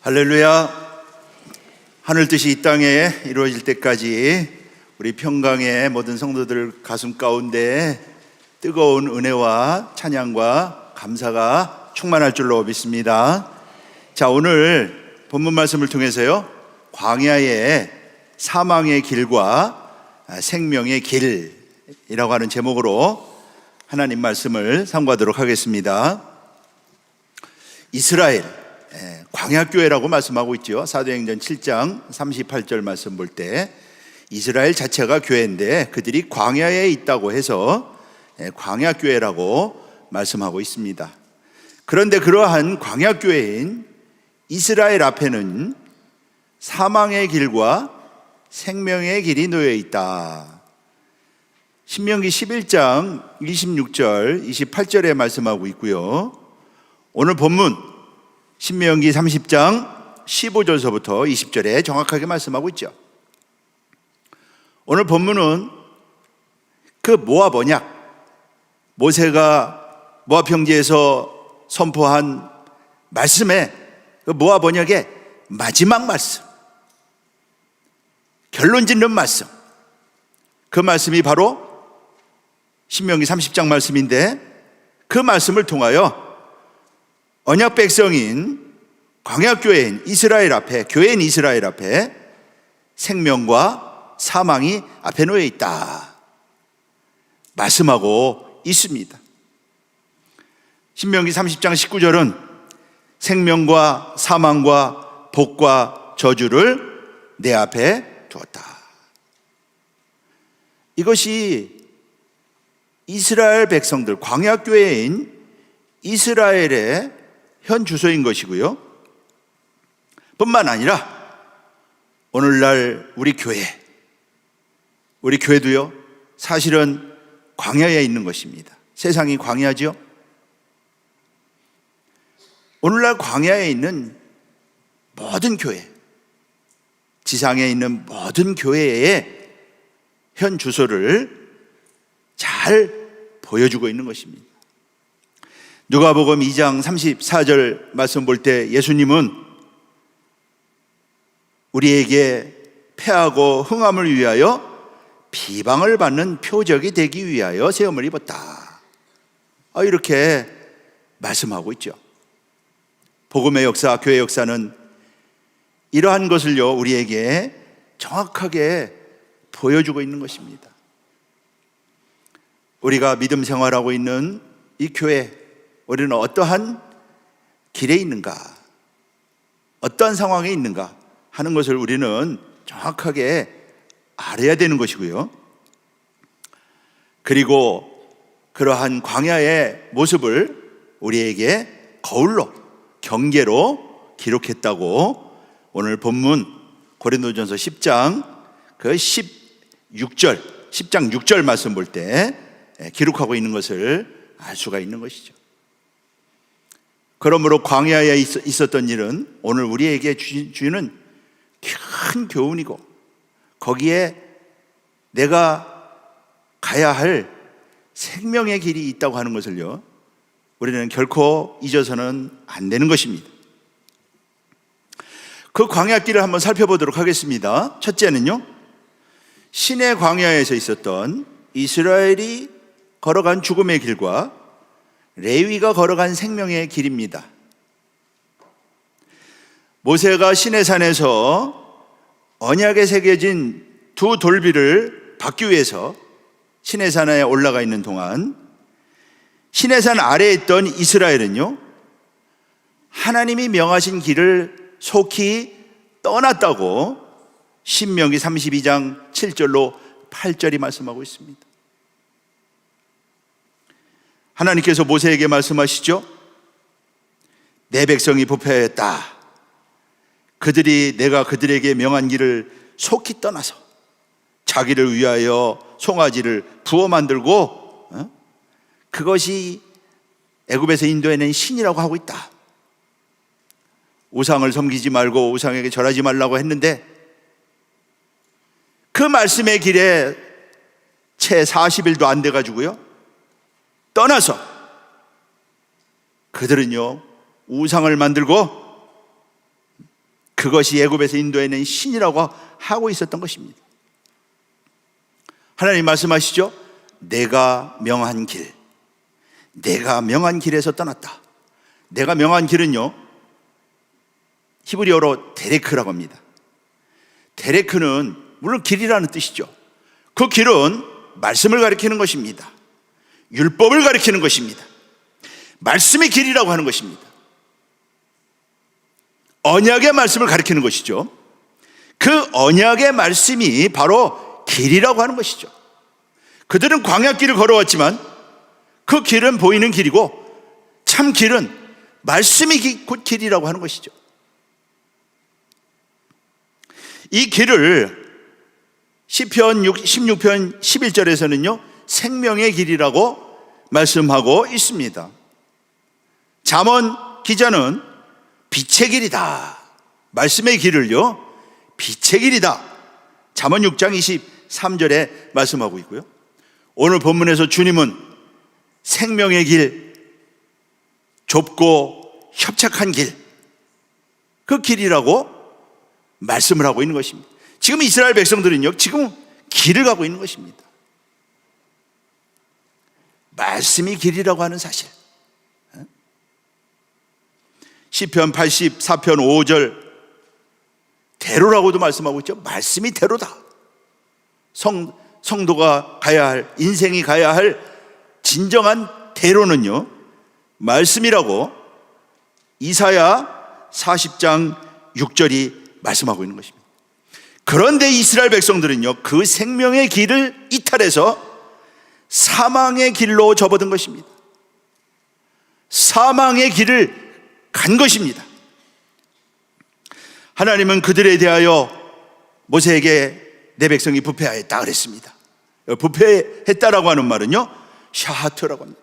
할렐루야. 하늘 뜻이 이 땅에 이루어질 때까지 우리 평강의 모든 성도들 가슴 가운데 뜨거운 은혜와 찬양과 감사가 충만할 줄로 믿습니다. 자, 오늘 본문 말씀을 통해서요, 광야의 사망의 길과 생명의 길이라고 하는 제목으로 하나님 말씀을 상고하도록 하겠습니다. 이스라엘 광야교회라고 말씀하고 있죠. 사도행전 7장 38절 말씀 볼 때 이스라엘 자체가 교회인데 그들이 광야에 있다고 해서 광야교회라고 말씀하고 있습니다. 그런데 그러한 광야교회인 이스라엘 앞에는 사망의 길과 생명의 길이 놓여 있다. 신명기 11장 26절 28절에 말씀하고 있고요. 오늘 본문 신명기 30장 15절서부터 20절에 정확하게 말씀하고 있죠. 오늘 본문은 그 모압 언약, 모세가 모압 평지에서 선포한 말씀에 그 모압 언약의 마지막 말씀, 결론 짓는 말씀, 그 말씀이 바로 신명기 30장 말씀인데, 그 말씀을 통하여 언약 백성인 광야교회인 이스라엘 앞에, 교회인 이스라엘 앞에 생명과 사망이 앞에 놓여 있다 말씀하고 있습니다. 신명기 30장 19절은 생명과 사망과 복과 저주를 내 앞에 두었다. 이것이 이스라엘 백성들, 광야교회인 이스라엘의 현 주소인 것이고요. 뿐만 아니라 오늘날 우리 교회도요, 사실은 광야에 있는 것입니다. 세상이 광야죠. 오늘날 광야에 있는 모든 교회, 지상에 있는 모든 교회의 현 주소를 잘 보여주고 있는 것입니다. 누가복음 2장 34절 말씀 볼 때 예수님은 우리에게 패하고 흥함을 위하여 비방을 받는 표적이 되기 위하여 세움을 입었다, 이렇게 말씀하고 있죠. 복음의 역사, 교회 역사는 이러한 것을요, 우리에게 정확하게 보여주고 있는 것입니다. 우리가 믿음 생활하고 있는 이 교회, 우리는 어떠한 길에 있는가, 어떠한 상황에 있는가 하는 것을 우리는 정확하게 알아야 되는 것이고요. 그리고 그러한 광야의 모습을 우리에게 거울로, 경계로 기록했다고 오늘 본문 고린도전서 10장 그 10장 6절 말씀 볼 때 기록하고 있는 것을 알 수가 있는 것이죠. 그러므로 광야에 있었던 일은 오늘 우리에게 주는 큰 교훈이고, 거기에 내가 가야 할 생명의 길이 있다고 하는 것을요, 우리는 결코 잊어서는 안 되는 것입니다. 그 광야길을 한번 살펴보도록 하겠습니다. 첫째는요, 신의 광야에서 있었던 이스라엘이 걸어간 죽음의 길과 레위가 걸어간 생명의 길입니다. 모세가 시내산에서 언약에 새겨진 두 돌비를 받기 위해서 시내산에 올라가 있는 동안 시내산 아래에 있던 이스라엘은요, 하나님이 명하신 길을 속히 떠났다고 신명기 32장 7절로 8절이 말씀하고 있습니다. 하나님께서 모세에게 말씀하시죠. 내 백성이 부패하였다. 내가 그들에게 명한 길을 속히 떠나서 자기를 위하여 송아지를 부어 만들고 그것이 애굽에서 인도해낸 신이라고 하고 있다. 우상을 섬기지 말고 우상에게 절하지 말라고 했는데 그 말씀의 길에 채 40일도 안 돼가지고요, 떠나서 그들은요 우상을 만들고 그것이 애굽에서 인도해낸 신이라고 하고 있었던 것입니다. 하나님 말씀하시죠. 내가 명한 길, 내가 명한 길에서 떠났다. 내가 명한 길은요, 히브리어로 데레크라고 합니다. 데레크는 물론 길이라는 뜻이죠. 그 길은 말씀을 가리키는 것입니다. 율법을 가리키는 것입니다. 말씀의 길이라고 하는 것입니다. 언약의 말씀을 가리키는 것이죠. 그 언약의 말씀이 바로 길이라고 하는 것이죠. 그들은 광야길을 걸어왔지만 그 길은 보이는 길이고 참 길은 말씀이 곧 길이라고 하는 것이죠. 이 길을 시편 16편 11절에서는요 생명의 길이라고 말씀하고 있습니다. 잠언 기자는 빛의 길이다, 말씀의 길을요 빛의 길이다, 잠언 6장 23절에 말씀하고 있고요. 오늘 본문에서 주님은 생명의 길, 좁고 협착한 길, 그 길이라고 말씀을 하고 있는 것입니다. 지금 이스라엘 백성들은요 지금 길을 가고 있는 것입니다. 말씀이 길이라고 하는 사실. 시편 84편 5절 대로라고도 말씀하고 있죠. 말씀이 대로다. 성도가 가야 할, 인생이 가야 할 진정한 대로는요 말씀이라고 이사야 40장 6절이 말씀하고 있는 것입니다. 그런데 이스라엘 백성들은요 그 생명의 길을 이탈해서 사망의 길로 접어든 것입니다. 사망의 길을 간 것입니다. 하나님은 그들에 대하여 모세에게 내 백성이 부패하였다 그랬습니다. 부패했다라고 하는 말은요 샤하트라고 합니다.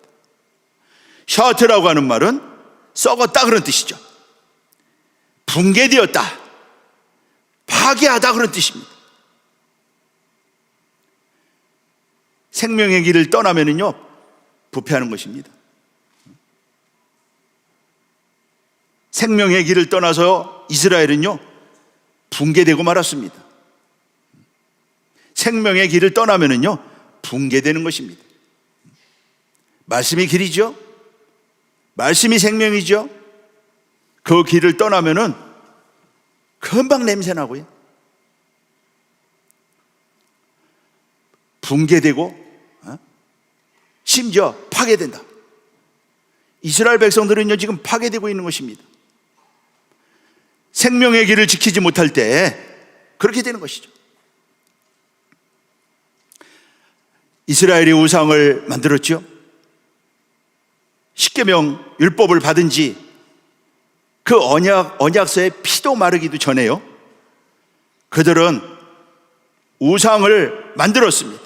샤하트라고 하는 말은 썩었다 그런 뜻이죠. 붕괴되었다, 파괴하다 그런 뜻입니다. 생명의 길을 떠나면은요 부패하는 것입니다. 생명의 길을 떠나서 이스라엘은요 붕괴되고 말았습니다. 생명의 길을 떠나면은요 붕괴되는 것입니다. 말씀이 길이죠. 말씀이 생명이죠. 그 길을 떠나면은 금방 냄새나고요 붕괴되고 심지어 파괴된다. 이스라엘 백성들은요 지금 파괴되고 있는 것입니다. 생명의 길을 지키지 못할 때 그렇게 되는 것이죠. 이스라엘이 우상을 만들었죠. 십계명 율법을 받은 지 그 언약서의 피도 마르기도 전에요 그들은 우상을 만들었습니다.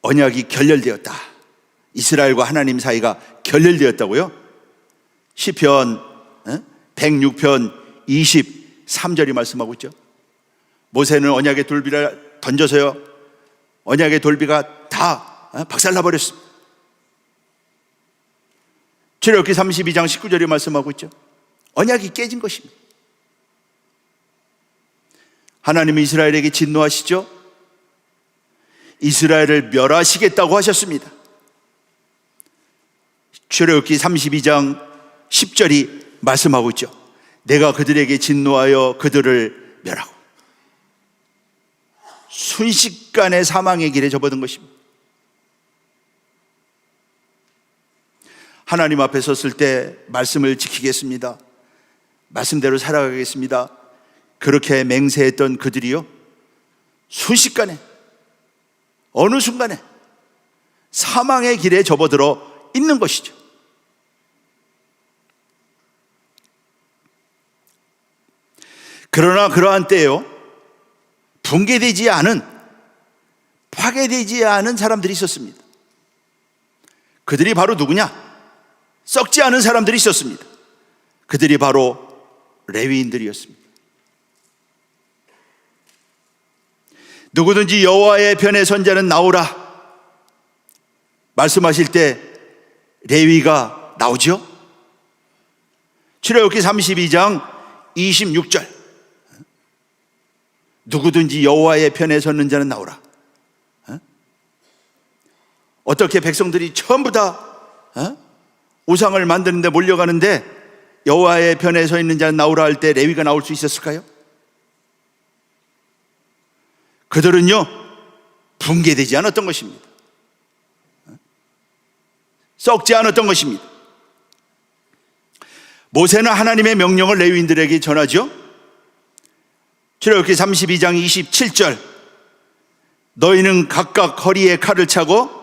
언약이 결렬되었다. 이스라엘과 하나님 사이가 결렬되었다고요? 시편 106편 23절이 말씀하고 있죠. 모세는 언약의 돌비를 던져서요 언약의 돌비가 다 박살나 버렸습니다. 출애굽기 32장 19절이 말씀하고 있죠. 언약이 깨진 것입니다. 하나님은 이스라엘에게 진노하시죠. 이스라엘을 멸하시겠다고 하셨습니다. 출애굽기 32장 10절이 말씀하고 있죠. 내가 그들에게 진노하여 그들을 멸하고. 순식간에 사망의 길에 접어든 것입니다. 하나님 앞에 섰을 때 말씀을 지키겠습니다, 말씀대로 살아가겠습니다, 그렇게 맹세했던 그들이요 순식간에 어느 순간에 사망의 길에 접어들어 있는 것이죠. 그러나 그러한 때에요 붕괴되지 않은, 파괴되지 않은 사람들이 있었습니다. 그들이 바로 누구냐? 썩지 않은 사람들이 있었습니다. 그들이 바로 레위인들이었습니다. 누구든지 여호와의 편에 선자는 나오라 말씀하실 때 레위가 나오죠. 출애굽기 32장 26절, 누구든지 여호와의 편에 섰는 자는 나오라. 어떻게 백성들이 전부 다 우상을 만드는데 몰려가는데 여호와의 편에 서 있는 자는 나오라 할 때 레위가 나올 수 있었을까요? 그들은요 붕괴되지 않았던 것입니다. 썩지 않았던 것입니다. 모세는 하나님의 명령을 레위인들에게 전하죠. 출애굽기 32장 27절, 너희는 각각 허리에 칼을 차고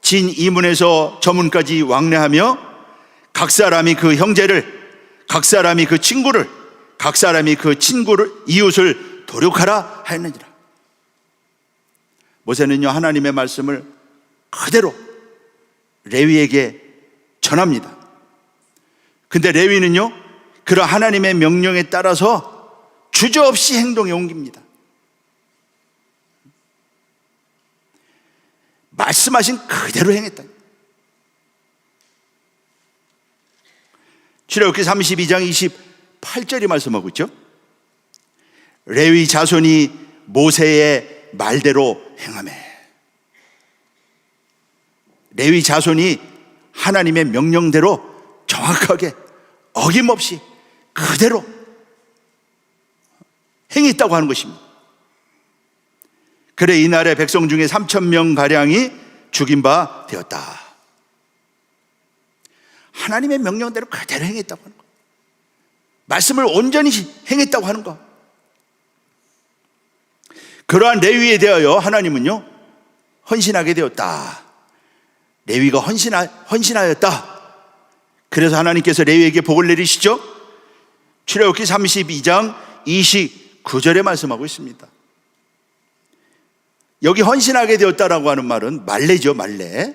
진 이문에서 저문까지 왕래하며 각 사람이 그 형제를, 각 사람이 그 친구를, 각 사람이 그 친구를, 이웃을 도륙하라 하였느니라. 모세는요 하나님의 말씀을 그대로 레위에게 전합니다. 근데 레위는요 그런 하나님의 명령에 따라서 주저없이 행동에 옮깁니다. 말씀하신 그대로 행했다. 출애굽기 32장 28절이 말씀하고 있죠. 레위 자손이 모세의 말대로 행하매. 레위 자손이 하나님의 명령대로 정확하게 어김없이 그대로 행했다고 하는 것입니다. 그래 이날의 백성 중에 3,000명가량이 죽인 바 되었다. 하나님의 명령대로 그대로 행했다고 하는 것, 말씀을 온전히 행했다고 하는 것. 그러한 레위에 대하여 하나님은요 헌신하게 되었다. 레위가 헌신하였다. 그래서 하나님께서 레위에게 복을 내리시죠. 출애굽기 32장 29절에 말씀하고 있습니다. 여기 헌신하게 되었다라고 하는 말은 말레죠. 말레,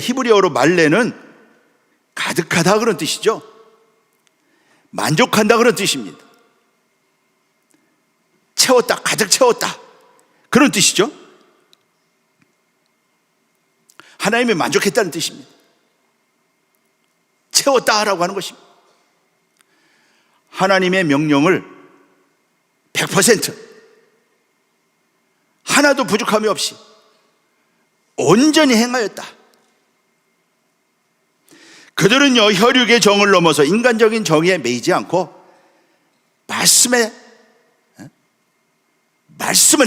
히브리어로 말레는 가득하다 그런 뜻이죠. 만족한다 그런 뜻입니다. 채웠다, 가득 채웠다 그런 뜻이죠. 하나님이 만족했다는 뜻입니다. 채웠다라고 하는 것입니다. 하나님의 명령을 100% 하나도 부족함이 없이 온전히 행하였다. 그들은요 혈육의 정을 넘어서 인간적인 정의에 매이지 않고 말씀을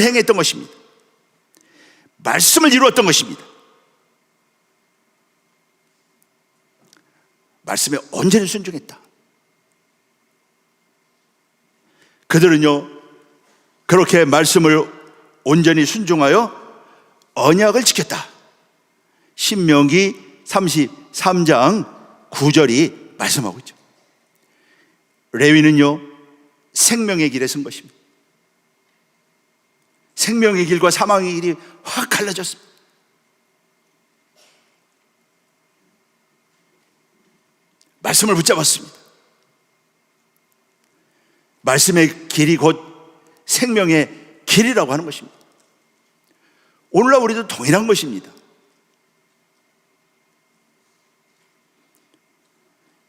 행했던 것입니다. 말씀을 이루었던 것입니다. 말씀에 온전히 순종했다. 그들은요 그렇게 말씀을 온전히 순종하여 언약을 지켰다. 신명기 33장 9절이 말씀하고 있죠. 레위는요 생명의 길에 선 것입니다. 생명의 길과 사망의 길이 확 갈라졌습니다. 말씀을 붙잡았습니다. 말씀의 길이 곧 생명의 길이라고 하는 것입니다. 오늘날 우리도 동일한 것입니다.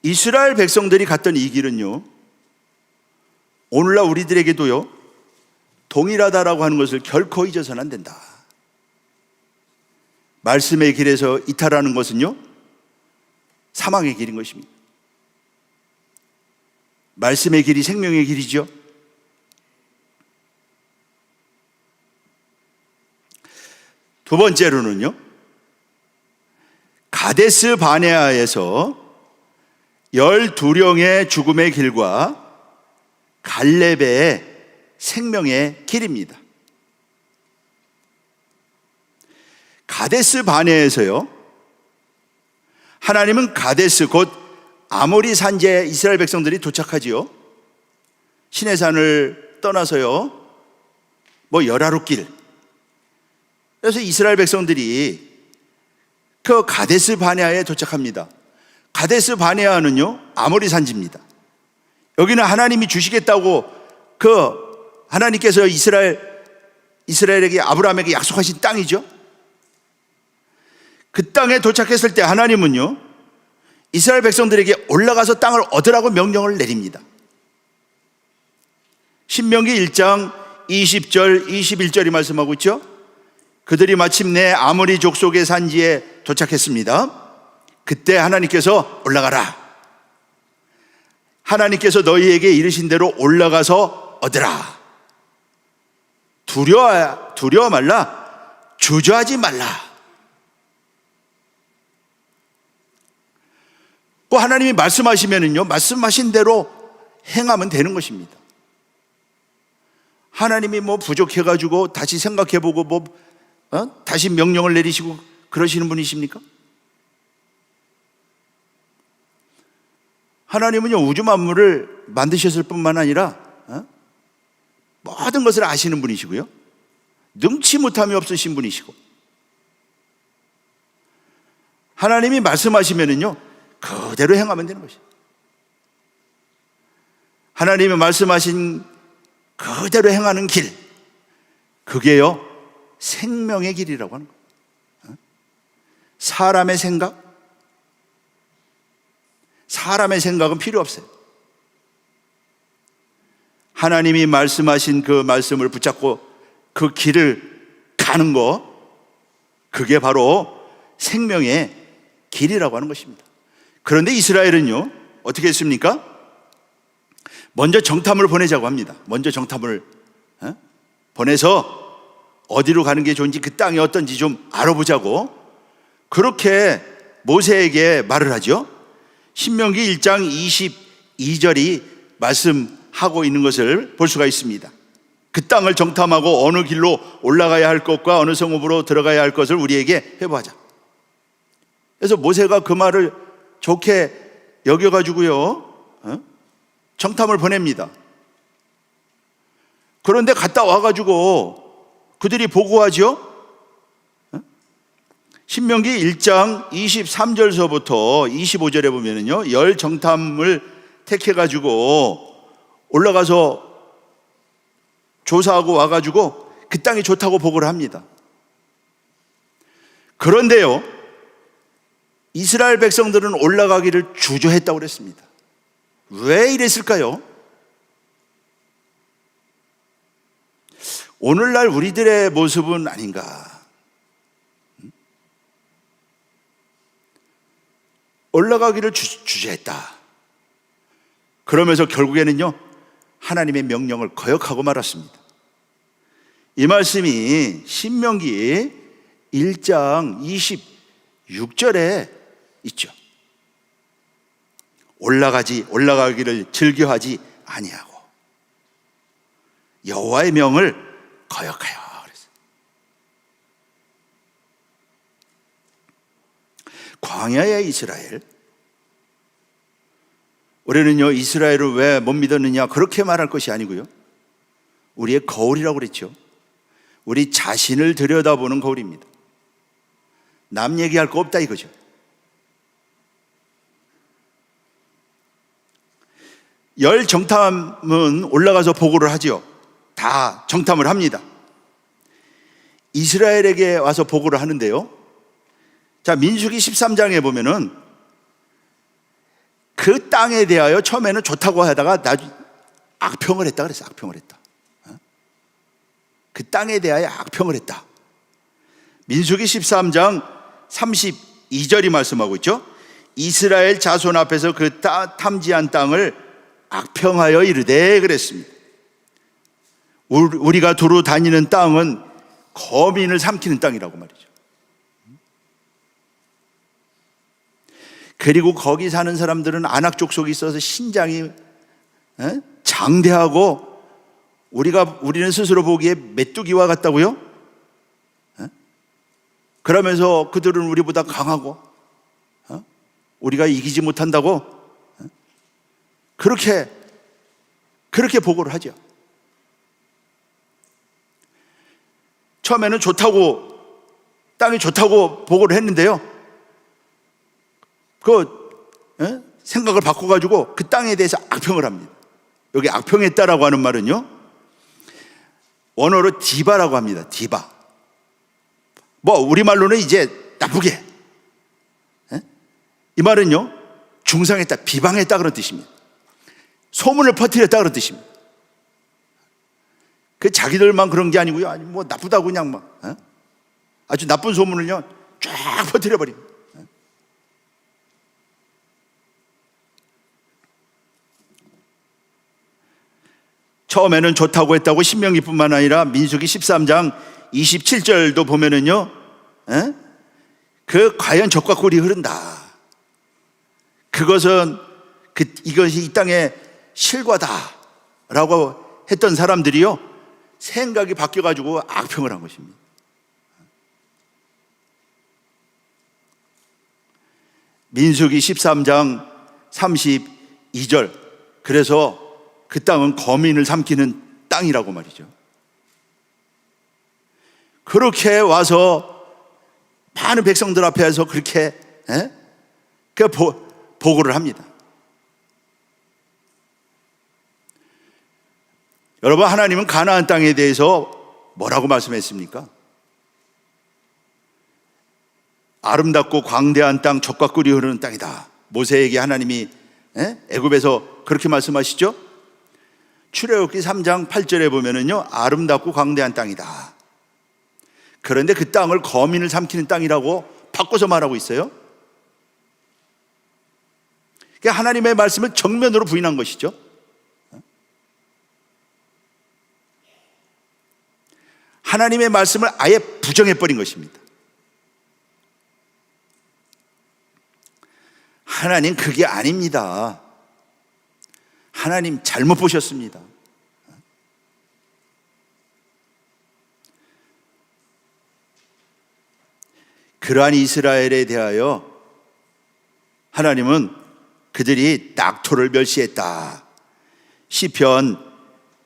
이스라엘 백성들이 갔던 이 길은요 오늘날 우리들에게도요 동일하다라고 하는 것을 결코 잊어서는 안 된다. 말씀의 길에서 이탈하는 것은요 사망의 길인 것입니다. 말씀의 길이 생명의 길이죠. 두 번째로는요 가데스 바네아에서 12명의 죽음의 길과 갈렙의 생명의 길입니다. 가데스 바네아에서요 하나님은 가데스 곧 아모리 산지에 이스라엘 백성들이 도착하지요. 시내산을 떠나서요 열하룻길. 그래서 이스라엘 백성들이 그 가데스 바네아에 도착합니다. 가데스 바네아는요 아모리 산지입니다. 여기는 하나님이 주시겠다고 하나님께서 이스라엘에게 아브라함에게 약속하신 땅이죠. 그 땅에 도착했을 때 하나님은요 이스라엘 백성들에게 올라가서 땅을 얻으라고 명령을 내립니다. 신명기 1장 20절 21절이 말씀하고 있죠. 그들이 마침내 아모리 족속의 산지에 도착했습니다. 그때 하나님께서 올라가라, 하나님께서 너희에게 이르신 대로 올라가서 얻으라. 두려워 말라, 주저하지 말라. 또 하나님이 말씀하시면은요, 말씀하신 대로 행하면 되는 것입니다. 하나님이 뭐 부족해가지고 다시 생각해보고 다시 명령을 내리시고 그러시는 분이십니까? 하나님은요, 우주 만물을 만드셨을 뿐만 아니라 모든 것을 아시는 분이시고요, 능치 못함이 없으신 분이시고, 하나님이 말씀하시면은요 그대로 행하면 되는 것이에요. 하나님이 말씀하신 그대로 행하는 길, 그게요 생명의 길이라고 하는 거예요. 사람의 생각은 필요 없어요. 하나님이 말씀하신 그 말씀을 붙잡고 그 길을 가는 거, 그게 바로 생명의 길이라고 하는 것입니다. 그런데 이스라엘은요 어떻게 했습니까? 먼저 정탐을 보내자고 합니다. 먼저 정탐을 보내서 어디로 가는 게 좋은지, 그 땅이 어떤지 좀 알아보자고 그렇게 모세에게 말을 하죠. 신명기 1장 22절이 말씀하고 있는 것을 볼 수가 있습니다. 그 땅을 정탐하고 어느 길로 올라가야 할 것과 어느 성읍으로 들어가야 할 것을 우리에게 해보자. 그래서 모세가 그 말을 좋게 여겨가지고요 정탐을 보냅니다. 그런데 갔다 와가지고 그들이 보고하죠. 신명기 1장 23절서부터 25절에 보면은요, 열 정탐을 택해가지고 올라가서 조사하고 와가지고 그 땅이 좋다고 보고를 합니다. 그런데요, 이스라엘 백성들은 올라가기를 주저했다고 그랬습니다. 왜 이랬을까요? 오늘날 우리들의 모습은 아닌가? 올라가기를 주저했다. 그러면서 결국에는요 하나님의 명령을 거역하고 말았습니다. 이 말씀이 신명기 1장 26절에 있죠. 올라가기를 즐겨하지 아니하고 여호와의 명을 거역하여 그랬어요. 광야의 이스라엘, 우리는요 이스라엘을 왜 못 믿었느냐 그렇게 말할 것이 아니고요, 우리의 거울이라고 그랬죠. 우리 자신을 들여다보는 거울입니다. 남 얘기할 거 없다 이거죠. 열 정탐은 올라가서 보고를 하죠. 다 정탐을 합니다. 이스라엘에게 와서 보고를 하는데요, 자 민수기 13장에 보면은 그 땅에 대하여 처음에는 좋다고 하다가 나중에 악평을 했다 그랬어요. 악평을 했다. 그 땅에 대하여 악평을 했다. 민수기 13장 32절이 말씀하고 있죠. 이스라엘 자손 앞에서 그 탐지한 땅을 악평하여 이르되 그랬습니다. 우리가 두루 다니는 땅은 거민을 삼키는 땅이라고 말이죠. 그리고 거기 사는 사람들은 아낙 족속이 있어서 신장이 장대하고 우리는 스스로 보기에 메뚜기와 같다고요? 그러면서 그들은 우리보다 강하고 우리가 이기지 못한다고 그렇게 보고를 하죠. 처음에는 땅이 좋다고 보고를 했는데요, 생각을 바꿔가지고 그 땅에 대해서 악평을 합니다. 여기 악평했다라고 하는 말은요, 원어로 디바라고 합니다. 디바. 우리말로는 이제 나쁘게. 이 말은요, 중상했다, 비방했다 그런 뜻입니다. 소문을 퍼뜨렸다 그런 뜻입니다. 그 자기들만 그런 게 아니고요. 아니 뭐 나쁘다고 그냥 막 아주 나쁜 소문을요 쫙 퍼뜨려 버립니다. 처음에는 좋다고 했다고 신명기뿐만 아니라 민수기 13장 27절도 보면은요, 그 과연 젖과 꿀이 흐른다. 그것은 이것이 이 땅의 실과다라고 했던 사람들이요 생각이 바뀌어가지고 악평을 한 것입니다. 민수기 13장 32절, 그래서 그 땅은 거민을 삼키는 땅이라고 말이죠. 그렇게 와서 많은 백성들 앞에서 그렇게 그 보고를 합니다. 여러분, 하나님은 가나안 땅에 대해서 뭐라고 말씀했습니까? 아름답고 광대한 땅, 젖과 꿀이 흐르는 땅이다. 모세에게 하나님이 애굽에서 그렇게 말씀하시죠? 출애굽기 3장 8절에 보면은요, 아름답고 광대한 땅이다. 그런데 그 땅을 거민을 삼키는 땅이라고 바꿔서 말하고 있어요. 그러니까 하나님의 말씀을 정면으로 부인한 것이죠. 하나님의 말씀을 아예 부정해버린 것입니다. 하나님 그게 아닙니다. 하나님 잘못 보셨습니다. 그러한 이스라엘에 대하여 하나님은 그들이 낙토를 멸시했다. 시편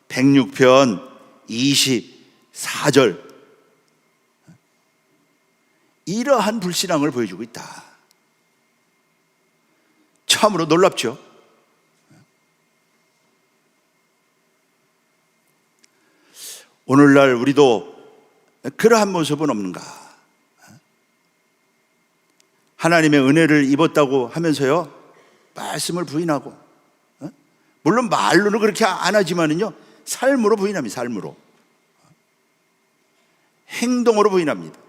106편 24절, 이러한 불신앙을 보여주고 있다. 참으로 놀랍죠. 오늘날 우리도 그러한 모습은 없는가? 하나님의 은혜를 입었다고 하면서요 말씀을 부인하고, 물론 말로는 그렇게 안 하지만은요 삶으로 부인합니다. 삶으로, 행동으로 부인합니다.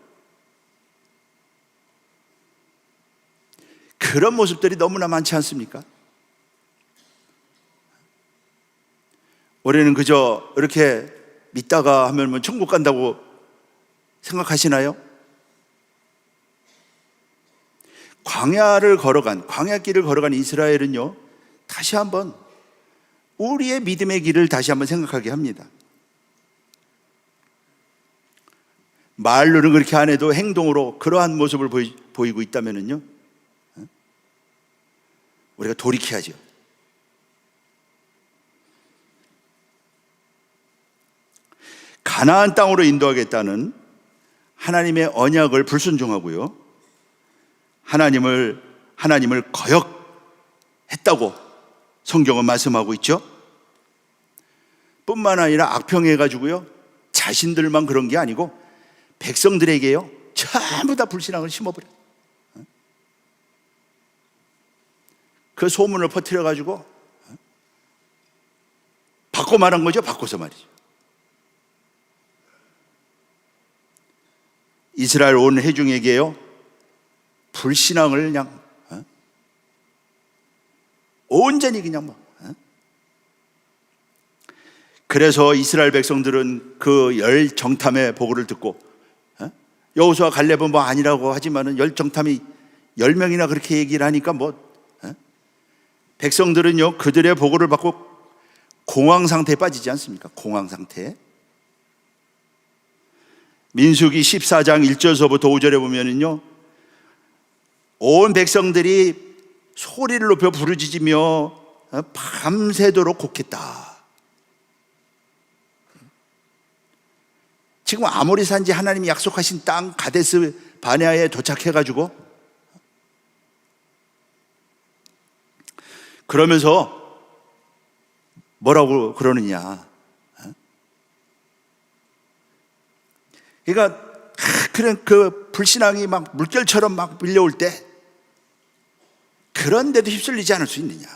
그런 모습들이 너무나 많지 않습니까? 올해는 그저 이렇게 믿다가 하면 뭐 천국 간다고 생각하시나요? 광야길을 걸어간 이스라엘은요 다시 한번 우리의 믿음의 길을 다시 한번 생각하게 합니다. 말로는 그렇게 안 해도 행동으로 그러한 모습을 보이고 있다면요 우리가 돌이켜야죠. 가나안 땅으로 인도하겠다는 하나님의 언약을 불순종하고요, 하나님을 거역했다고 성경은 말씀하고 있죠. 뿐만 아니라 악평해가지고요 자신들만 그런 게 아니고 백성들에게요 전부 다 불신앙을 심어버려요. 그 소문을 퍼뜨려가지고 바꿔 말한 거죠. 바꿔서 말이죠. 이스라엘 온 회중에게요 불신앙을 그냥 온전히 그냥 그래서 이스라엘 백성들은 그 열 정탐의 보고를 듣고, 여호수아 갈렙은 뭐 아니라고 하지만은 열 정탐이 10명이나 그렇게 얘기를 하니까 백성들은요 그들의 보고를 받고 공황 상태에 빠지지 않습니까? 공황 상태. 민수기 14장 1절서부터 5절에 보면은요 온 백성들이 소리를 높여 부르짖으며 밤새도록 곡했다. 지금 아모리 산지 하나님이 약속하신 땅 가데스 바네아에 도착해가지고 그러면서 뭐라고 그러느냐, 그러니까 그런 그 불신앙이 막 물결처럼 막 밀려올 때 그 그런데도 휩쓸리지 않을 수 있느냐?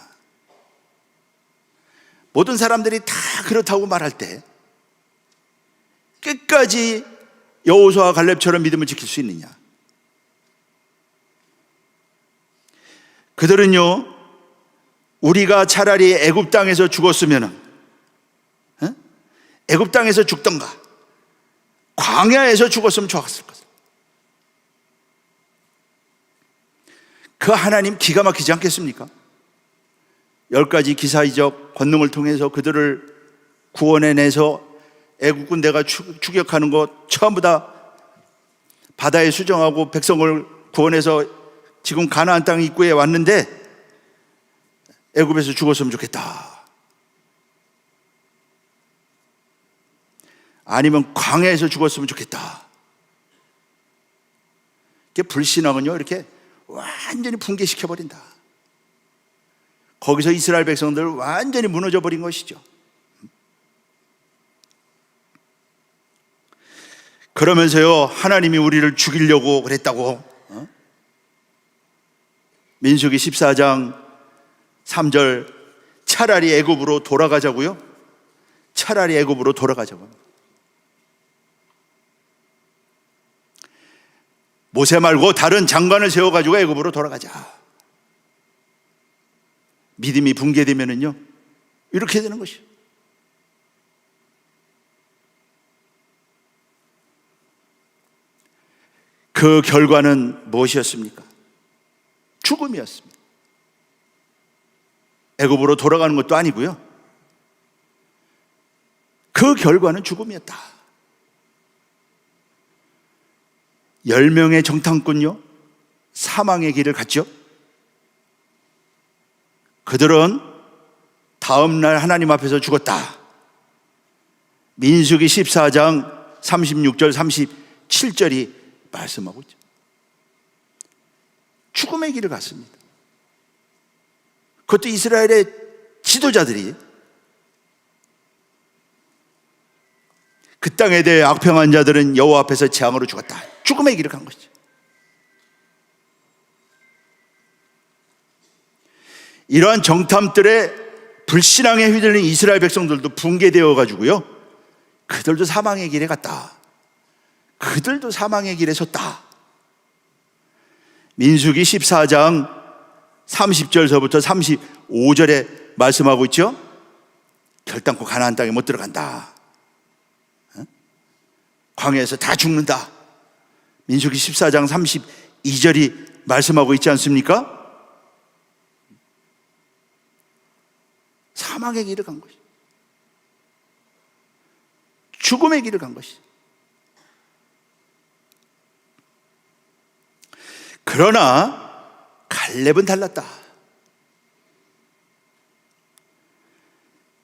모든 사람들이 다 그렇다고 말할 때 끝까지 여호수아와 갈렙처럼 믿음을 지킬 수 있느냐? 그들은요, 우리가 차라리 애굽 땅에서 죽었으면, 애굽 땅에서 죽던가 광야에서 죽었으면 좋았을 것을. 그 하나님 기가 막히지 않겠습니까? 10가지 기사이적 권능을 통해서 그들을 구원해내서 애국 군대가 추격하는 것 전부 다 바다에 수정하고 백성을 구원해서 지금 가나안 땅 입구에 왔는데 애굽에서 죽었으면 좋겠다. 아니면 광야에서 죽었으면 좋겠다. 이게 불신앙은요, 이렇게 완전히 붕괴시켜버린다. 거기서 이스라엘 백성들 완전히 무너져 버린 것이죠. 그러면서요, 하나님이 우리를 죽이려고 그랬다고, 민수기 14장 3절, 차라리 애굽으로 돌아가자고요. 차라리 애굽으로 돌아가자고. 모세 말고 다른 장관을 세워가지고 애굽으로 돌아가자. 믿음이 붕괴되면은요, 이렇게 되는 것이요. 그 결과는 무엇이었습니까? 죽음이었습니다. 애굽으로 돌아가는 것도 아니고요, 그 결과는 죽음이었다. 10명의 정탐꾼요, 사망의 길을 갔죠. 그들은 다음날 하나님 앞에서 죽었다. 민수기 14장 36절 37절이 말씀하고 있죠. 죽음의 길을 갔습니다. 그것도 이스라엘의 지도자들이 그 땅에 대해 악평한 자들은 여호와 앞에서 재앙으로 죽었다. 죽음의 길을 간 것이죠. 이러한 정탐들의 불신앙에 휘둘린 이스라엘 백성들도 붕괴되어 가지고요, 그들도 사망의 길에 갔다. 그들도 사망의 길에 섰다. 민수기 14장 30절서부터 35절에 말씀하고 있죠. 결단코 가나안 땅에 못 들어간다. 광야에서 다 죽는다. 민수기 14장 32절이 말씀하고 있지 않습니까? 사망의 길을 간 것이, 죽음의 길을 간 것이. 그러나 갈렙은 달랐다.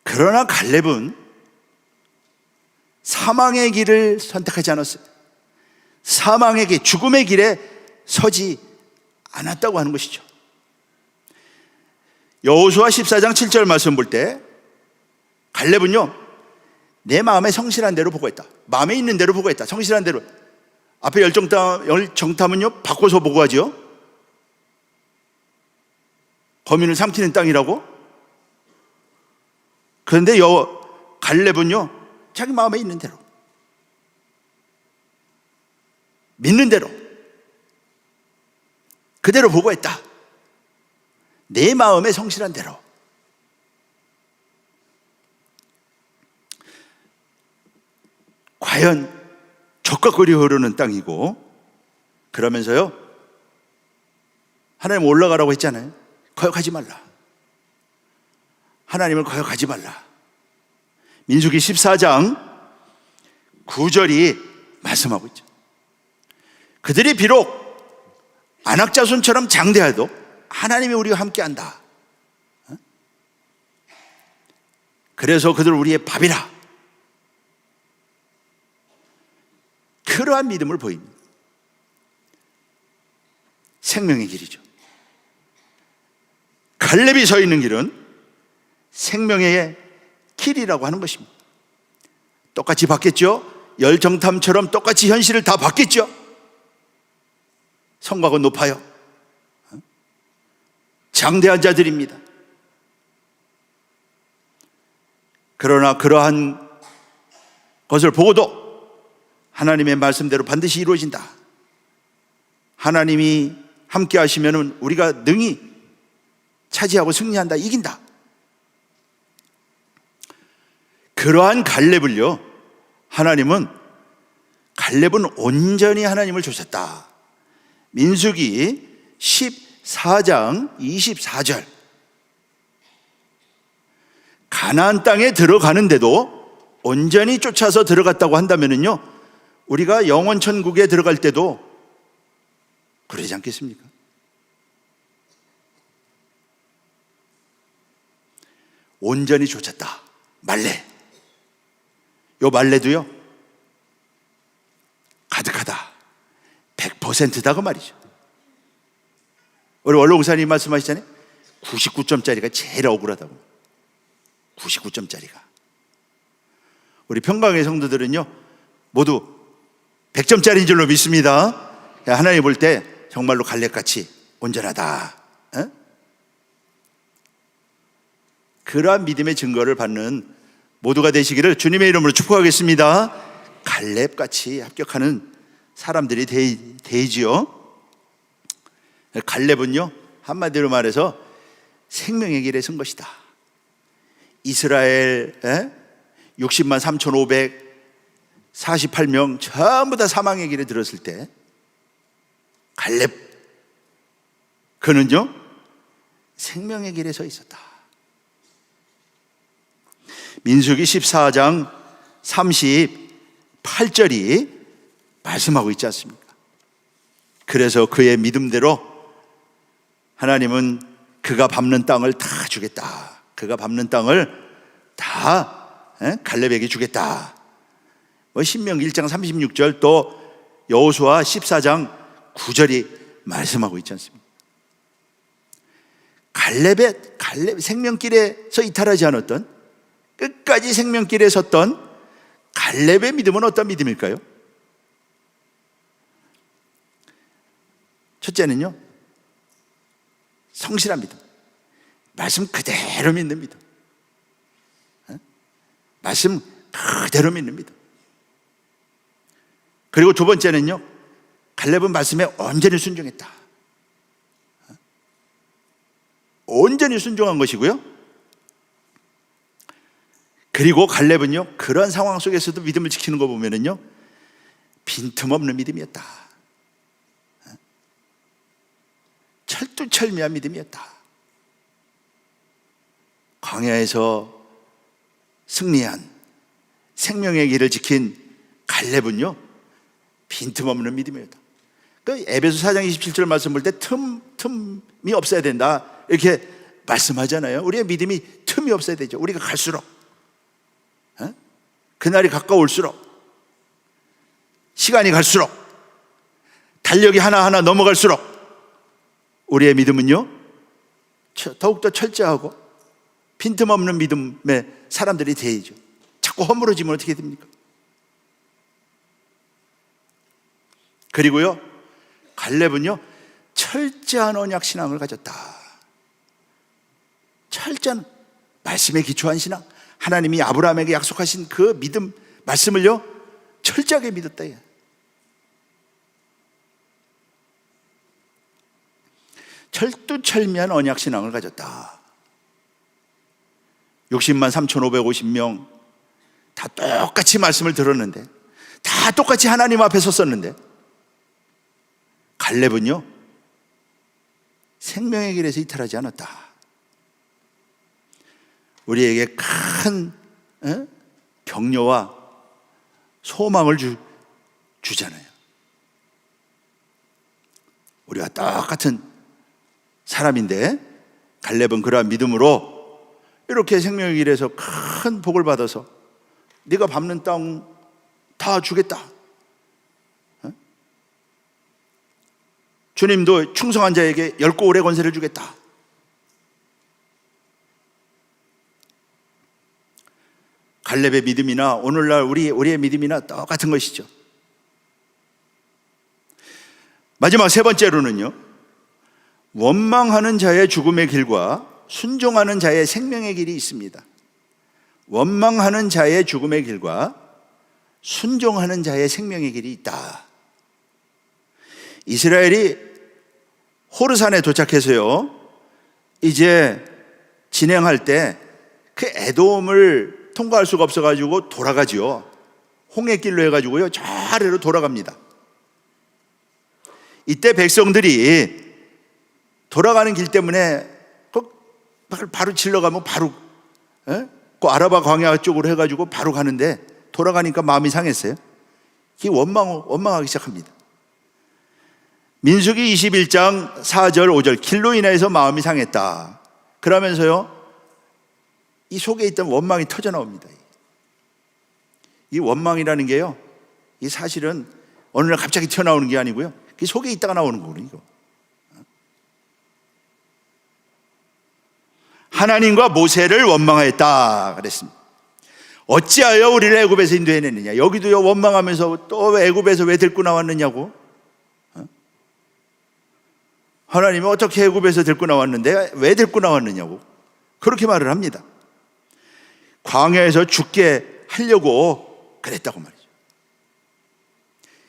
그러나 갈렙은 사망의 길을 선택하지 않았어요. 사망의 길, 죽음의 길에 서지 않았다고 하는 것이죠. 여호수아 14장 7절 말씀 볼 때 갈렙은요, 내 마음에 성실한 대로 보고했다. 마음에 있는 대로 보고했다. 성실한 대로. 앞에 열정탐은요, 바꿔서 보고하죠. 거민을 삼키는 땅이라고. 그런데 갈렙은요, 자기 마음에 있는 대로, 믿는 대로, 그대로 보고했다. 내 마음에 성실한 대로. 과연 적각거리 흐르는 땅이고, 그러면서요, 하나님 올라가라고 했잖아요. 거역하지 말라. 하나님을 거역하지 말라. 민수기 14장 9절이 말씀하고 있죠. 그들이 비록 안악자손처럼 장대해도 하나님이 우리와 함께한다. 그래서 그들 우리의 밥이라. 그러한 믿음을 보입니다. 생명의 길이죠. 갈렙이 서 있는 길은 생명의 길이라고 하는 것입니다. 똑같이 봤겠죠? 열정탐처럼 똑같이 현실을 다 봤겠죠? 성곽은 높아요. 장대한 자들입니다. 그러나 그러한 것을 보고도 하나님의 말씀대로 반드시 이루어진다. 하나님이 함께 하시면 우리가 능히 차지하고 승리한다, 이긴다. 그러한 갈렙을요, 갈렙은 온전히 하나님을 좇았다. 민수기 14장 24절. 가나안 땅에 들어가는데도 온전히 쫓아서 들어갔다고 한다면요, 우리가 영원 천국에 들어갈 때도 그러지 않겠습니까? 온전히 좇았다. 말레. 요 말레도요, 가득하다. 100%다 그 말이죠. 우리 원로공사님 말씀하시잖아요. 99점짜리가 제일 억울하다고. 99점짜리가. 우리 평강의 성도들은요, 모두 100점짜리인 줄로 믿습니다. 하나님 볼 때 정말로 갈렙같이 온전하다. 에? 그러한 믿음의 증거를 받는 모두가 되시기를 주님의 이름으로 축복하겠습니다. 갈렙같이 합격하는 사람들이 되지요. 갈렙은요, 한마디로 말해서 생명의 길에 선 것이다. 이스라엘 60만 3,548명 전부 다 사망의 길에 들었을 때 갈렙, 그는요 생명의 길에 서 있었다. 민수기 14장 38절이 말씀하고 있지 않습니까? 그래서 그의 믿음대로 하나님은 그가 밟는 땅을 다 주겠다. 그가 밟는 땅을 다 갈렙에게 주겠다. 신명기 1장 36절, 또 여호수아 14장 9절이 말씀하고 있지 않습니까? 갈렙 생명길에서 이탈하지 않았던, 끝까지 생명길에 섰던 갈렙의 믿음은 어떤 믿음일까요? 첫째는요, 성실한 믿음. 말씀 그대로 믿는 믿음. 말씀 그대로 믿는 믿음. 그리고 두 번째는요, 갈렙은 말씀에 온전히 순종했다. 온전히 순종한 것이고요. 그리고 갈렙은요, 그런 상황 속에서도 믿음을 지키는 거 보면은요, 빈틈없는 믿음이었다. 철두철미한 믿음이었다. 광야에서 승리한 생명의 길을 지킨 갈렙은요, 빈틈없는 믿음이었다. 그 에베소 4장 27절 말씀 볼 때 틈이 없어야 된다, 이렇게 말씀하잖아요. 우리의 믿음이 틈이 없어야 되죠. 우리가 갈수록, 그날이 가까울수록, 시간이 갈수록, 달력이 하나하나 넘어갈수록 우리의 믿음은요, 더욱더 철저하고 빈틈없는 믿음의 사람들이 되야죠. 자꾸 허물어지면 어떻게 됩니까? 그리고요, 갈렙은요, 철저한 언약 신앙을 가졌다. 철저한 말씀에 기초한 신앙, 하나님이 아브라함에게 약속하신 그 믿음, 말씀을요, 철저하게 믿었다. 철두철미한 언약 신앙을 가졌다. 60만 3,550명 다 똑같이 말씀을 들었는데, 다 똑같이 하나님 앞에 섰었는데, 갈렙은요, 생명의 길에서 이탈하지 않았다. 우리에게 큰 격려와 소망을 주잖아요. 우리가 똑같은 사람인데 갈렙은 그러한 믿음으로 이렇게 생명의 길에서 큰 복을 받아서 네가 밟는 땅 다 주겠다. 주님도 충성한 자에게 넓고 오래 권세를 주겠다. 갈렙의 믿음이나 오늘날 우리의 믿음이나 똑같은 것이죠. 마지막 세 번째로는요, 원망하는 자의 죽음의 길과 순종하는 자의 생명의 길이 있습니다. 원망하는 자의 죽음의 길과 순종하는 자의 생명의 길이 있다. 이스라엘이 호르산에 도착해서요, 이제 진행할 때 그 에돔을 통과할 수가 없어가지고 돌아가지요. 홍해길로 해가지고요, 저 아래로 돌아갑니다. 이때 백성들이 돌아가는 길 때문에 바로 질러가면 바로 그 아라바 광야 쪽으로 해가지고 바로 가는데 돌아가니까 마음이 상했어요. 이게 원망하기 시작합니다. 민수기 21장 4절 5절 길로 인해서 마음이 상했다. 그러면서요, 이 속에 있던 원망이 터져 나옵니다. 이 원망이라는 게요, 이 사실은 어느 날 갑자기 튀어나오는 게 아니고요, 그 속에 있다가 나오는 거거든요. 하나님과 모세를 원망하였다 그랬습니다. 어찌하여 우리를 애굽에서 인도해냈느냐. 여기도요, 원망하면서 또 애굽에서 왜 데리고 나왔느냐고. 하나님이 어떻게 애굽에서 데리고 나왔는데 왜 데리고 나왔느냐고 그렇게 말을 합니다. 광야에서 죽게 하려고 그랬다고 말이죠.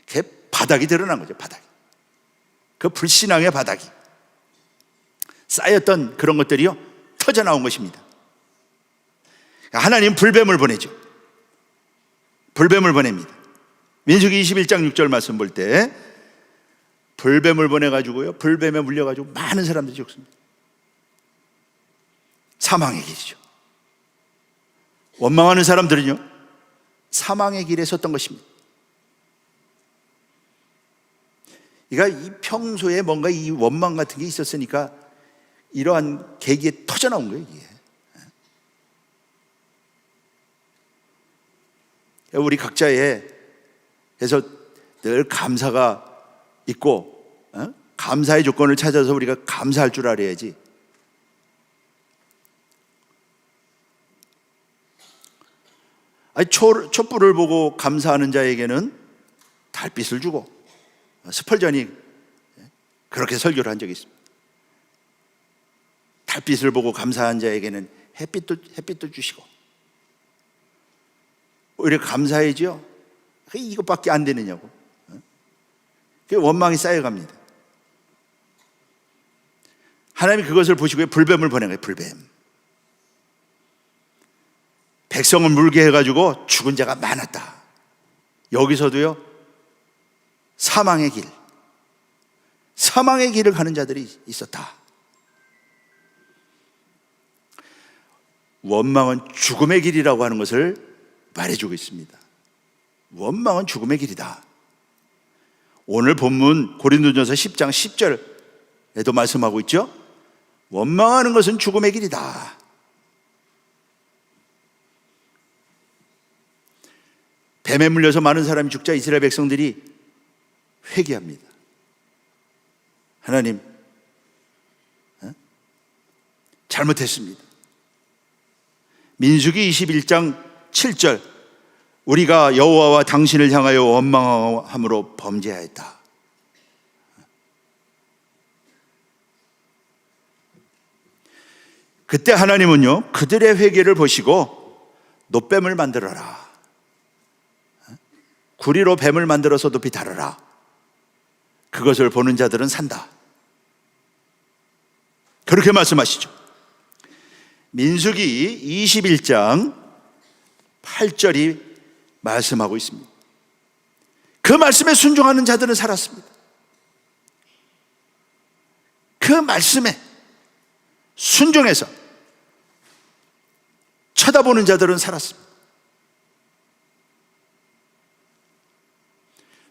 그게 바닥이 드러난 거죠. 바닥이. 그 불신앙의 바닥이 쌓였던 그런 것들이요, 터져 나온 것입니다. 하나님 불뱀을 보내죠. 불뱀을 보냅니다. 민수기 21장 6절 말씀 볼 때 불뱀을 보내가지고요, 불뱀에 물려가지고 많은 사람들이 죽습니다. 사망의 길이죠. 원망하는 사람들은요, 사망의 길에 섰던 것입니다. 그러니까 이 평소에 뭔가 이 원망 같은 게 있었으니까 이러한 계기에 터져 나온 거예요, 이게. 우리 각자의 그래서 늘 감사가 있고, 감사의 조건을 찾아서 우리가 감사할 줄 알아야지. 아니, 촛불을 보고 감사하는 자에게는 달빛을 주고, 스펄전이 그렇게 설교를 한 적이 있습니다. 달빛을 보고 감사한 자에게는 햇빛도 주시고. 오히려 감사해지요. 이것밖에 안 되느냐고. 그 원망이 쌓여갑니다. 하나님이 그것을 보시고 불뱀을 보낸 거예요. 불뱀. 백성을 물게 해가지고 죽은 자가 많았다. 여기서도요, 사망의 길을 가는 자들이 있었다. 원망은 죽음의 길이라고 하는 것을 말해주고 있습니다. 원망은 죽음의 길이다. 오늘 본문 고린도전서 10장 10절에도 말씀하고 있죠. 원망하는 것은 죽음의 길이다. 뱀에 물려서 많은 사람이 죽자 이스라엘 백성들이 회개합니다. 하나님, 잘못했습니다. 민수기 21장 7절 우리가 여호와와 당신을 향하여 원망함으로 범죄하였다. 그때 하나님은요, 그들의 회개를 보시고 놋뱀을 만들어라. 구리로 뱀을 만들어서 높이 다뤄라. 그것을 보는 자들은 산다. 그렇게 말씀하시죠. 민수기 21장 8절이 말씀하고 있습니다. 그 말씀에 순종하는 자들은 살았습니다. 그 말씀에 순종해서 쳐다보는 자들은 살았습니다.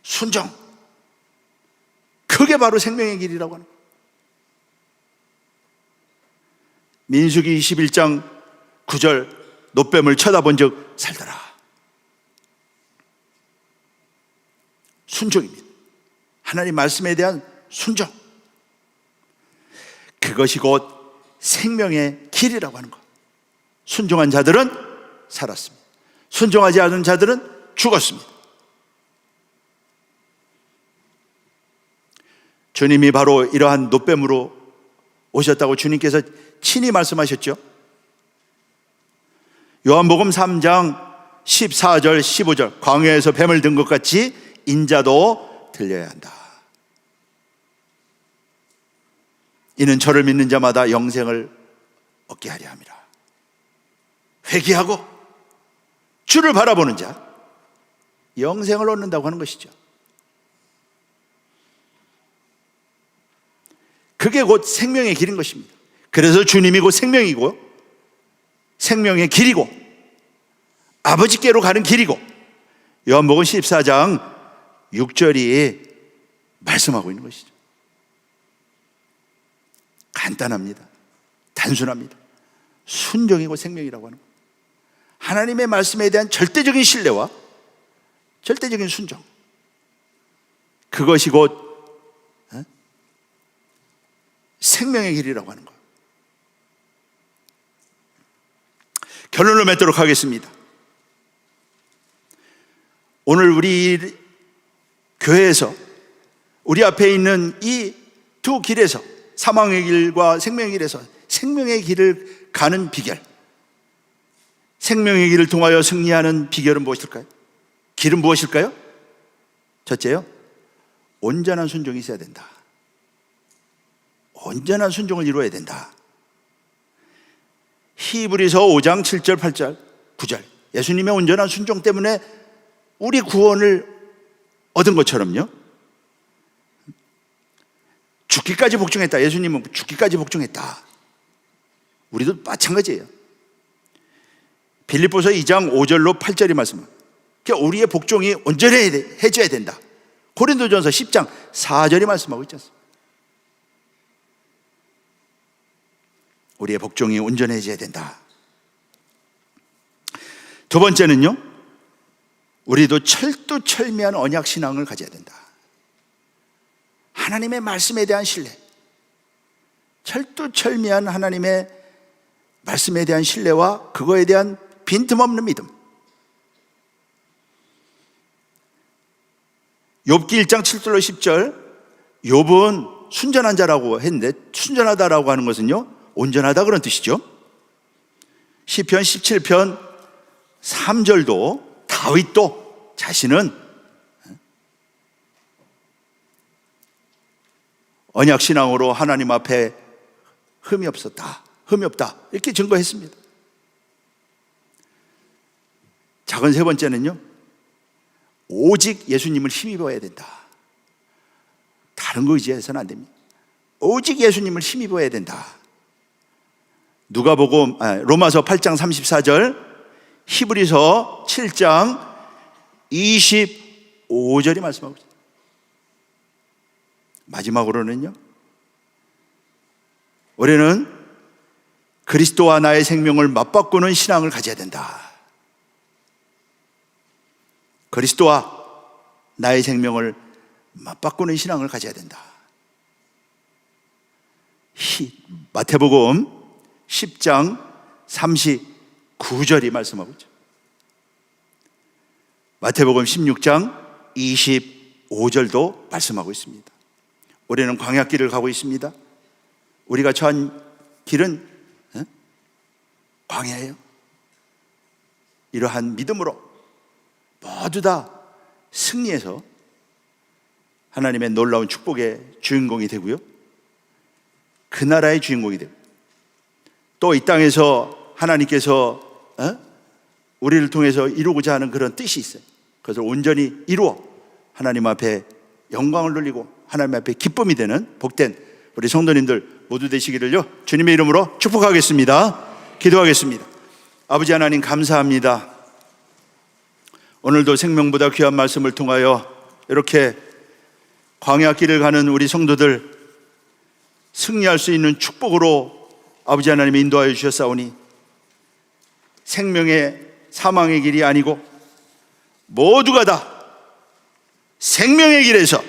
순종, 그게 바로 생명의 길이라고 하는 거예요. 민수기 21장 9절 놋뱀을 쳐다본 적 살더라. 순종입니다. 하나님 말씀에 대한 순종, 그것이 곧 생명의 길이라고 하는 것. 순종한 자들은 살았습니다. 순종하지 않은 자들은 죽었습니다. 주님이 바로 이러한 놋뱀으로 오셨다고 주님께서 친히 말씀하셨죠. 요한복음 3장 14절 15절 광야에서 뱀을 든 것 같이 인자도 들려야 한다. 이는 저를 믿는 자마다 영생을 얻게 하려 함이라. 회개하고 주를 바라보는 자 영생을 얻는다고 하는 것이죠. 그게 곧 생명의 길인 것입니다. 그래서 주님이 곧 생명이고 생명의 길이고 아버지께로 가는 길이고 요한복음 14장 6절이 말씀하고 있는 것이죠. 간단합니다. 단순합니다. 순종이고 생명이라고 하는 것. 하나님의 말씀에 대한 절대적인 신뢰와 절대적인 순종, 그것이 곧 생명의 길이라고 하는 것. 결론을 맺도록 하겠습니다. 오늘 우리 교회에서 우리 앞에 있는 이 두 길에서, 사망의 길과 생명의 길에서 생명의 길을 가는 비결, 생명의 길을 통하여 승리하는 비결은 무엇일까요? 길은 무엇일까요? 첫째요, 온전한 순종이 있어야 된다. 온전한 순종을 이루어야 된다. 히브리서 5장 7절 8절 9절 예수님의 온전한 순종 때문에 우리 구원을 얻은 것처럼요, 죽기까지 복종했다. 예수님은 죽기까지 복종했다. 우리도 마찬가지예요. 빌립보서 2장 5절로 8절이 말씀합니다. 그러니까 우리의 복종이 온전해져야 된다. 고린도전서 10장 4절이 말씀하고 있지 않습니까? 우리의 복종이 온전해져야 된다. 두 번째는요, 우리도 철두철미한 언약신앙을 가져야 된다. 하나님의 말씀에 대한 신뢰, 철두철미한 하나님의 말씀에 대한 신뢰와 그거에 대한 빈틈없는 믿음. 욥기 1장 7절로 10절, 욥은 순전한 자라고 했는데, 순전하다라고 하는 것은요, 온전하다 그런 뜻이죠. 시편 17편 3절도 다윗도 자신은 언약신앙으로 하나님 앞에 흠이 없었다, 흠이 없다 이렇게 증거했습니다. 작은 세 번째는요, 오직 예수님을 힘입어야 된다. 다른 거 의지해서는 안 됩니다. 오직 예수님을 힘입어야 된다. 로마서 8장 34절, 히브리서 7장 25절이 말씀하고 있습니다. 마지막으로는요, 우리는 그리스도와 나의 생명을 맞바꾸는 신앙을 가져야 된다. 그리스도와 나의 생명을 맞바꾸는 신앙을 가져야 된다. 마태복음 10장 39절이 말씀하고 있죠. 마태복음 16장 25절도 말씀하고 있습니다. 우리는 광야길을 가고 있습니다. 우리가 처한 길은 광야예요. 이러한 믿음으로 모두 다 승리해서 하나님의 놀라운 축복의 주인공이 되고요, 그 나라의 주인공이 되고, 또 이 땅에서 하나님께서 우리를 통해서 이루고자 하는 그런 뜻이 있어요. 그것을 온전히 이루어 하나님 앞에 영광을 돌리고 하나님 앞에 기쁨이 되는 복된 우리 성도님들 모두 되시기를요, 주님의 이름으로 축복하겠습니다. 기도하겠습니다. 아버지 하나님, 감사합니다. 오늘도 생명보다 귀한 말씀을 통하여 이렇게 광야길을 가는 우리 성도들 승리할 수 있는 축복으로 아버지 하나님이 인도하여 주셨사오니, 생명의 사망의 길이 아니고 모두가 다 생명의 길에서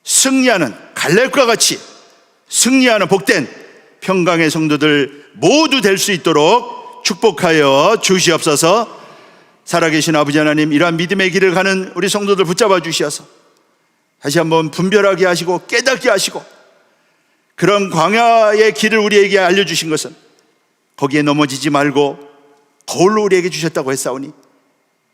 승리하는, 갈렙과 같이 승리하는 복된 평강의 성도들 모두 될 수 있도록 축복하여 주시옵소서. 살아계신 아버지 하나님, 이러한 믿음의 길을 가는 우리 성도들 붙잡아 주시어서 다시 한번 분별하게 하시고 깨닫게 하시고 그런 광야의 길을 우리에게 알려주신 것은 거기에 넘어지지 말고 거울로 우리에게 주셨다고 했사오니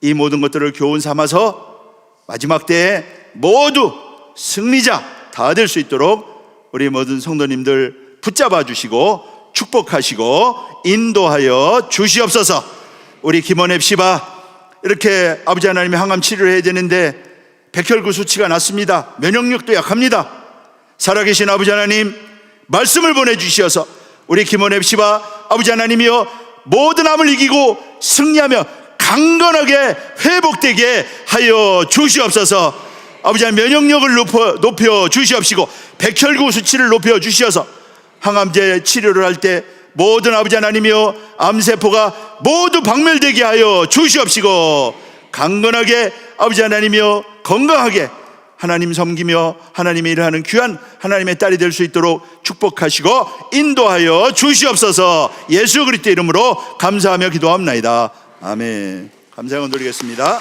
이 모든 것들을 교훈 삼아서 마지막 때에 모두 승리자 다 될 수 있도록 우리 모든 성도님들 붙잡아 주시고 축복하시고 인도하여 주시옵소서. 우리 김원앱 씨바 이렇게 아버지 하나님의 항암 치료를 해야 되는데 백혈구 수치가 낮습니다. 면역력도 약합니다. 살아계신 아버지 하나님 말씀을 보내주시어서 우리 김원앱 씨바 아버지 하나님이여 모든 암을 이기고 승리하며 강건하게 회복되게 하여 주시옵소서. 아버지 하나님 면역력을 높여 주시옵시고 백혈구 수치를 높여 주시어서 항암제 치료를 할 때 모든 아버지 하나님이여 암세포가 모두 박멸되게 하여 주시옵시고 강건하게 아버지 하나님이여 건강하게 하나님 섬기며 하나님의 일을 하는 귀한 하나님의 딸이 될 수 있도록 축복하시고 인도하여 주시옵소서. 예수 그리스도 이름으로 감사하며 기도합나이다. 아멘. 감사의 기도 드리겠습니다.